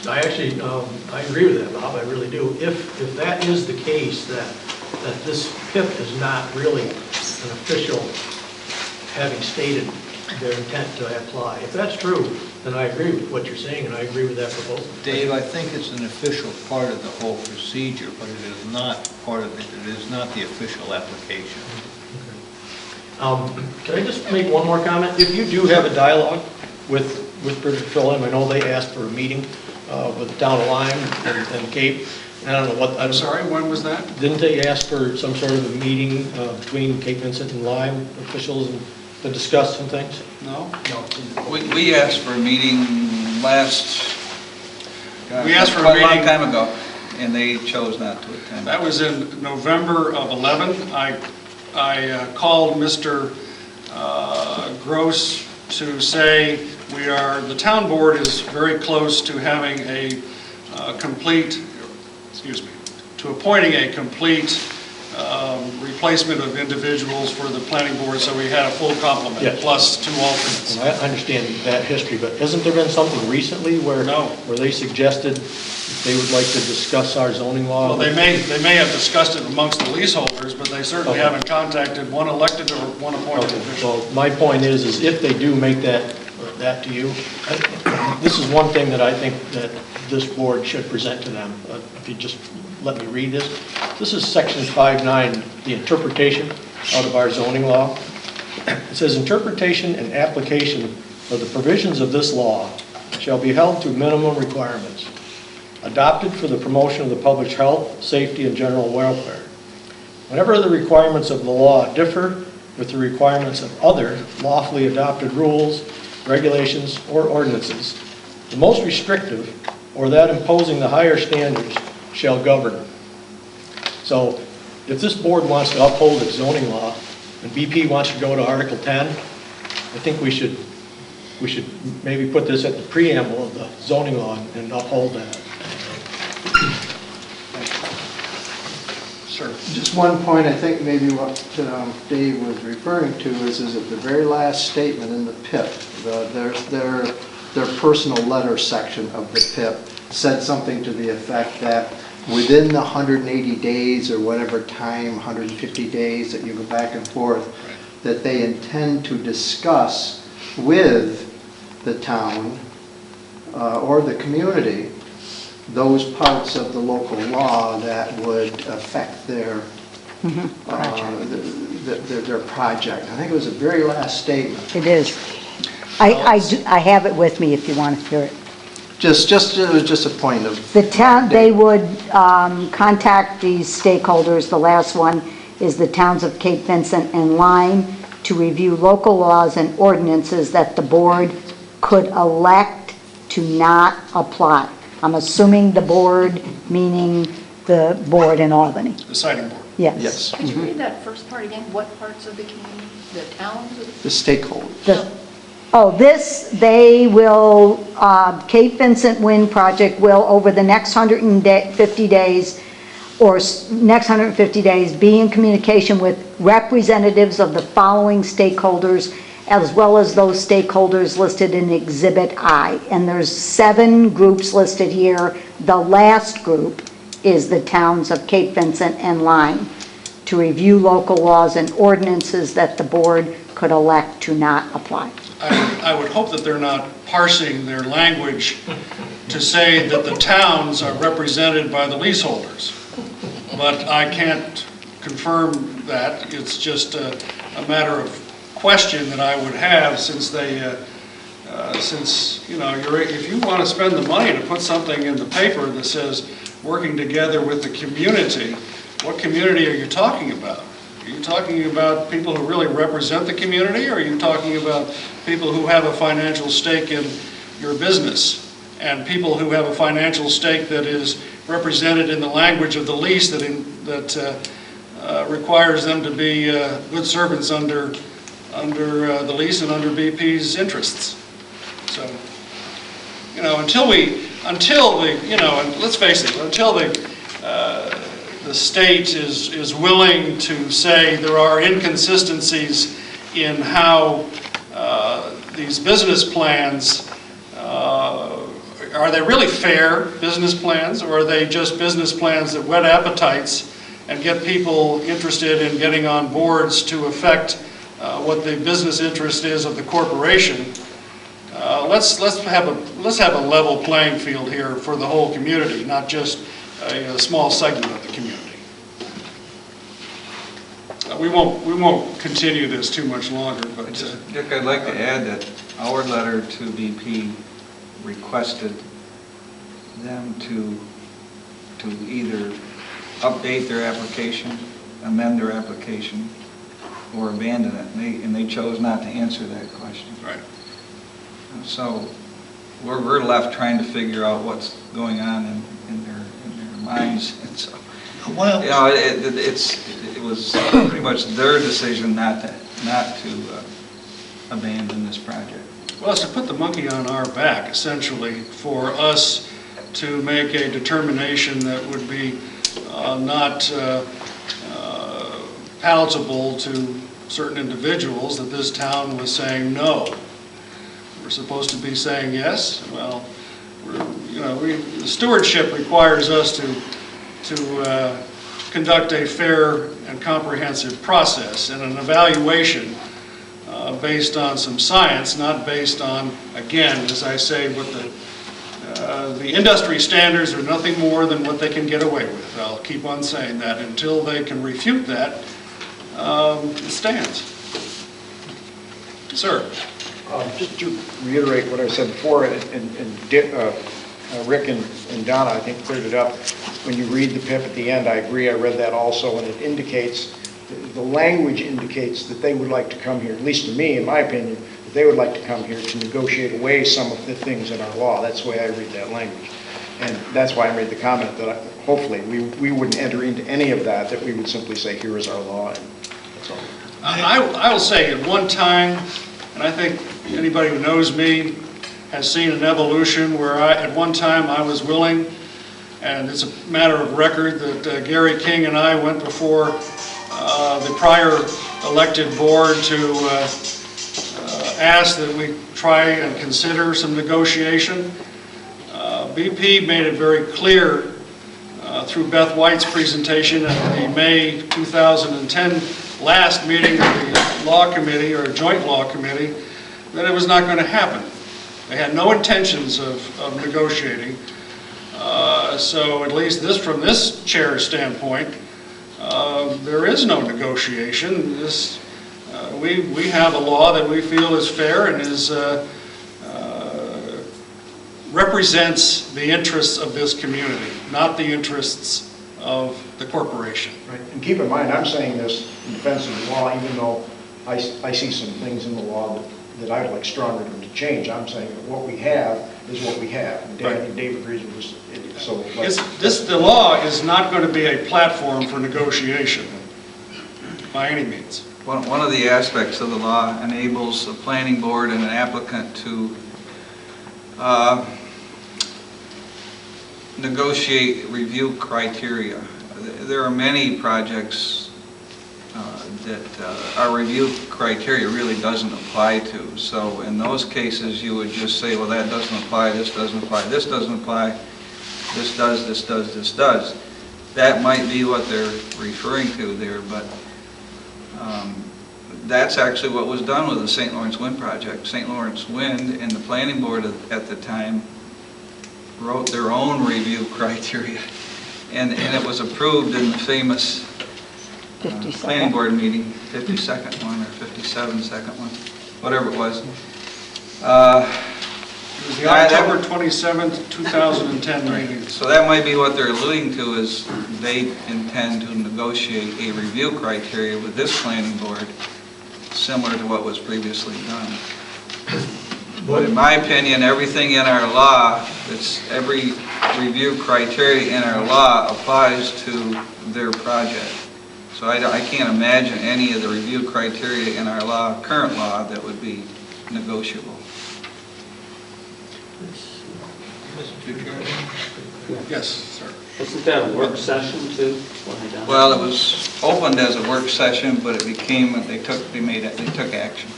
I actually, I agree with that, Bob, I really do. If that is the case, that this PIP is not really an official, having stated their intent to apply, if that's true, then I agree with what you're saying, and I agree with that proposal. Dave, I think it's an official part of the whole procedure, but it is not part of it. It is not the official application. Can I just make one more comment? If you do have a dialogue with British Petroleum, I know they asked for a meeting with Town of Lyme and Cape. I don't know what. I'm sorry, when was that? Didn't they ask for some sort of a meeting between Cape Vincent and Lyme officials to discuss some things? No. We asked for a meeting We asked for a meeting a long time ago, and they chose not to attend. That was in November of 11. I called Mr. Gross to say the town board is very close to having a appointing a complete replacement of individuals for the planning board, so we had a full complement, yes, plus 2 alternates. Well, I understand that history, but hasn't there been something recently where they suggested they would like to discuss our zoning law? Well, they may have discussed it amongst the leaseholders, but they certainly haven't contacted one elected or one appointed official. Well, my point is if they do make that to you, this is one thing that I think that this board should present to them. If you just let me read this. This is section 5.9, the interpretation out of our zoning law. It says, interpretation and application of the provisions of this law shall be held to minimum requirements, adopted for the promotion of the public health, safety, and general welfare. Whenever the requirements of the law differ with the requirements of other lawfully adopted rules, regulations, or ordinances, the most restrictive, or that imposing the higher standards, shall govern. So if this board wants to uphold its zoning law and BP wants to go to Article 10, I think we should maybe put this at the preamble of the zoning law and uphold that. Sure. Just one point, I think maybe what Dave was referring to is at the very last statement in the PIP, their personal letter section of the PIP said something to the effect that within the 180 days or whatever time, 150 days that you go back and forth, that they intend to discuss with the town or the community those parts of the local law that would affect their their project. I think it was the very last statement. It is. I have it with me if you want to hear it. It was just a point of... The town, they would contact these stakeholders. The last one is the towns of Cape Vincent and Lyme to review local laws and ordinances that the board could elect to not apply. I'm assuming the board, meaning the board in Albany. The siting board. Yes. Could you read that first part again? What parts of the community? The towns? The stakeholders. They will, Cape Vincent Wind Project will, over the next 150 days, be in communication with representatives of the following stakeholders, as well as those stakeholders listed in Exhibit I. And there's 7 groups listed here. The last group is the towns of Cape Vincent and Lyme, to review local laws and ordinances that the board could elect to not apply. I would hope that they're not parsing their language to say that the towns are represented by the leaseholders. But I can't confirm that. It's just a matter of question that I would have, since if you want to spend the money to put something in the paper that says working together with the community, what community are you talking about? Are you talking about people who really represent the community, or are you talking about people who have a financial stake in your business, and people who have a financial stake that is represented in the language of the lease that requires them to be good servants under the lease and under BP's interests? So, until let's face it, until the state is willing to say there are inconsistencies in how these business plans are they really fair business plans, or are they just business plans that whet appetites and get people interested in getting on boards to affect what the business interest is of the corporation? Let's have a level playing field here for the whole community, not just a small segment of the community. We won't continue this too much longer, but Dick, I'd like to add that our letter to BP requested them to either update their application, amend their application, or abandon it, and they chose not to answer that question. right. So we're left trying to figure out what's going on in their minds, and so, Well, you know, it was pretty much their decision not to abandon this project. Well, it's to put the monkey on our back, essentially, for us to make a determination that would be not palatable to certain individuals, that this town was saying no. We're supposed to be saying yes. Well, the stewardship requires us to conduct a fair and comprehensive process and an evaluation based on some science, not based on, again, as I say, what the industry standards are nothing more than what they can get away with. I'll keep on saying that until they can refute that. It stands. Sir. Just to reiterate what I said before, and Rick and Donna, I think, cleared it up. When you read the PIP at the end, I agree, I read that also, and it indicates, the language indicates that they would like to come here, at least to me, in my opinion, that they would like to come here to negotiate away some of the things in our law. That's the way I read that language. And that's why I made the comment that hopefully we wouldn't enter into any of that, that we would simply say, here is our law, and that's all. I will say at one time, and I think anybody who knows me has seen an evolution where at one time I was willing, and it's a matter of record, that Gary King and I went before the prior elected board to ask that we try and consider some negotiation. BP made it very clear through Beth White's presentation at the May 2010 last meeting of the law committee, or joint law committee, that it was not going to happen. They had no intentions of negotiating. So at least from this chair's standpoint, there is no negotiation. We have a law that we feel is fair and represents the interests of this community, not the interests of the corporation. Right. And keep in mind, I'm saying this in defense of the law, even though I see some things in the law that I'd like stronger to change. I'm saying that what we have is what we have. And Dave agrees with us. So the law is not going to be a platform for negotiation by any means. One of the aspects of the law enables the planning board and an applicant to negotiate review criteria. There are many projects that our review criteria really doesn't apply to. So in those cases, you would just say, well, that doesn't apply, this doesn't apply, this doesn't apply, this does, this does, this does. That might be what they're referring to there, but that's actually what was done with the St. Lawrence Wind project. St. Lawrence Wind and the planning board at the time wrote their own review criteria, and it was approved in the famous planning board meeting, 52nd one or 57nd one, whatever it was. It was the October 27th, 2010 meeting. So that might be what they're alluding to, is they intend to negotiate a review criteria with this planning board similar to what was previously done. But in my opinion, everything in our law, every review criteria in our law applies to their project. So I can't imagine any of the review criteria in our law, current law, that would be negotiable. Yes, sir. Isn't that a work session too? Well, it was opened as a work session, but it became, they took action.